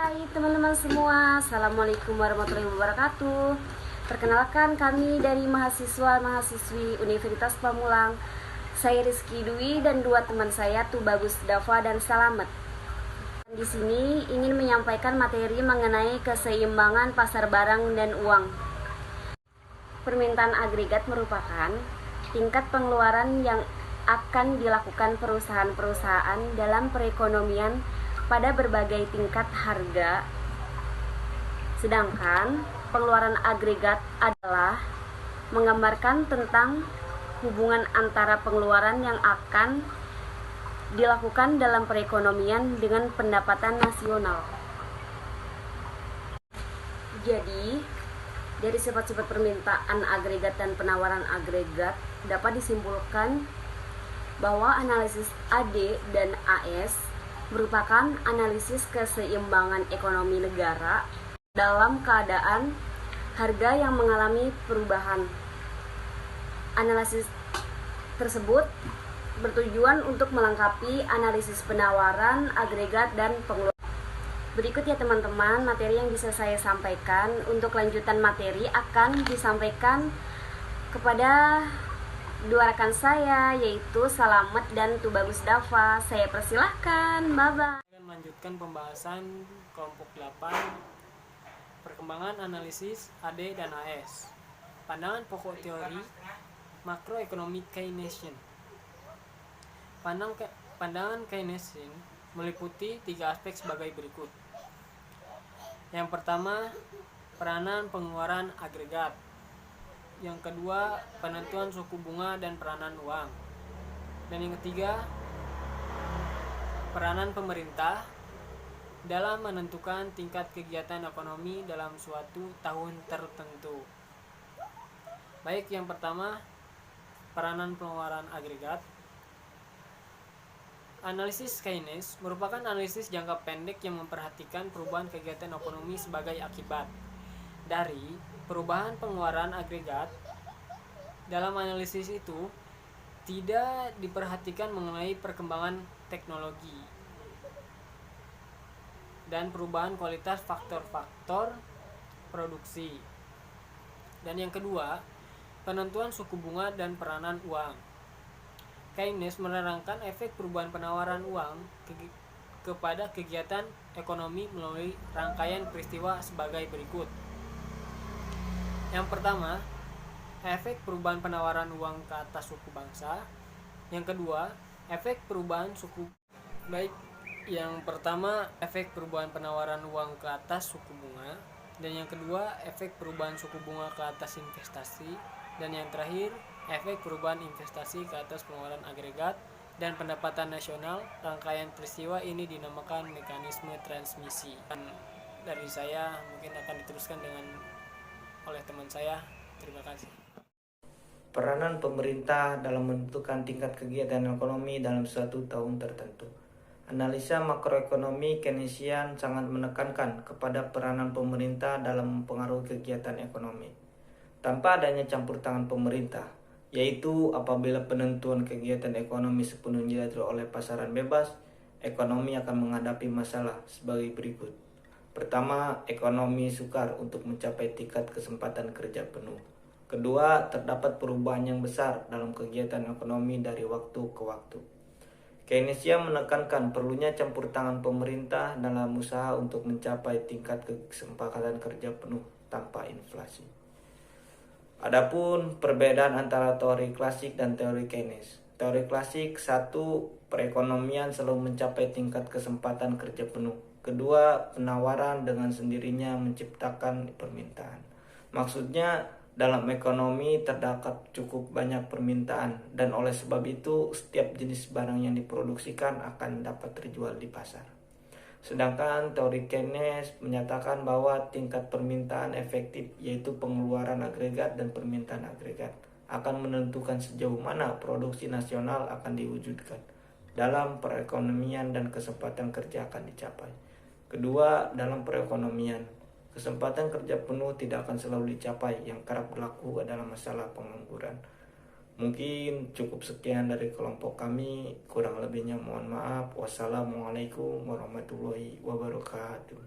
Hai teman-teman semua, Assalamualaikum warahmatullahi wabarakatuh. Perkenalkan, kami dari mahasiswa-mahasiswi Universitas Pamulang. Saya Rizky Dwi dan dua teman saya, Tubagus Dafa dan Salamet. Di sini ingin menyampaikan materi mengenai keseimbangan pasar barang dan uang. Permintaan agregat merupakan tingkat pengeluaran yang akan dilakukan perusahaan-perusahaan dalam perekonomian pada berbagai tingkat harga. Sedangkan pengeluaran agregat adalah menggambarkan tentang hubungan antara pengeluaran yang akan dilakukan dalam perekonomian dengan pendapatan nasional. Jadi, dari sifat-sifat permintaan agregat dan penawaran agregat dapat disimpulkan bahwa analisis AD dan AS merupakan analisis keseimbangan ekonomi negara dalam keadaan harga yang mengalami perubahan. Analisis tersebut bertujuan untuk melengkapi analisis penawaran agregat dan pengeluaran. Berikut ya teman-teman materi yang bisa saya sampaikan. Untuk lanjutan materi akan disampaikan kepada dua rekan saya, yaitu Salamet dan Tubagus Dafa. Saya persilahkan, bye-bye. Akan melanjutkan pembahasan kelompok 8, perkembangan analisis AD dan AS. Pandangan pokok teori makroekonomi Keynesian. Pandangan Keynesian meliputi 3 aspek sebagai berikut. Yang pertama, peranan pengeluaran agregat. Yang kedua, penentuan suku bunga dan peranan uang. Dan yang ketiga, peranan pemerintah dalam menentukan tingkat kegiatan ekonomi dalam suatu tahun tertentu. Baik, yang pertama, peranan pengeluaran agregat. Analisis Keynes merupakan analisis jangka pendek yang memperhatikan perubahan kegiatan ekonomi sebagai akibat dari perubahan pengeluaran agregat. Dalam analisis itu tidak diperhatikan mengenai perkembangan teknologi dan perubahan kualitas faktor-faktor produksi. Dan yang kedua, penentuan suku bunga dan peranan uang. Keynes menerangkan efek perubahan penawaran uang kepada kegiatan ekonomi melalui rangkaian peristiwa sebagai berikut. Yang pertama, efek perubahan penawaran uang ke atas suku bangsa. Yang kedua, efek perubahan suku. Baik, yang pertama, efek perubahan penawaran uang ke atas suku bunga. Dan yang kedua, efek perubahan suku bunga ke atas investasi. Dan yang terakhir, efek perubahan investasi ke atas pengeluaran agregat dan pendapatan nasional. Rangkaian peristiwa ini dinamakan mekanisme transmisi. Dan dari saya mungkin akan diteruskan oleh teman saya. Terima kasih. Peranan pemerintah dalam menentukan tingkat kegiatan ekonomi dalam suatu tahun tertentu. Analisa makroekonomi Keynesian sangat menekankan kepada peranan pemerintah dalam mempengaruhi kegiatan ekonomi, tanpa adanya campur tangan pemerintah, yaitu apabila penentuan kegiatan ekonomi sepenuhnya diatur oleh pasaran bebas, ekonomi akan menghadapi masalah sebagai berikut. Pertama, ekonomi sukar untuk mencapai tingkat kesempatan kerja penuh. Kedua, terdapat perubahan yang besar dalam kegiatan ekonomi dari waktu ke waktu. Keynesian menekankan perlunya campur tangan pemerintah dalam usaha untuk mencapai tingkat kesepakatan kerja penuh tanpa inflasi. Adapun perbedaan antara teori klasik dan teori Keynes. Teori klasik, 1. Perekonomian selalu mencapai tingkat kesempatan kerja penuh. Kedua, penawaran dengan sendirinya menciptakan permintaan. Maksudnya, dalam ekonomi terdapat cukup banyak permintaan dan oleh sebab itu setiap jenis barang yang diproduksikan akan dapat terjual di pasar. Sedangkan teori Keynes menyatakan bahwa tingkat permintaan efektif, yaitu pengeluaran agregat dan permintaan agregat, akan menentukan sejauh mana produksi nasional akan diwujudkan dalam perekonomian dan kesempatan kerja akan dicapai. Kedua, dalam perekonomian, kesempatan kerja penuh tidak akan selalu dicapai. Yang kerap berlaku adalah masalah pengangguran. Mungkin cukup sekian dari kelompok kami. Kurang lebihnya mohon maaf. Wassalamualaikum warahmatullahi wabarakatuh.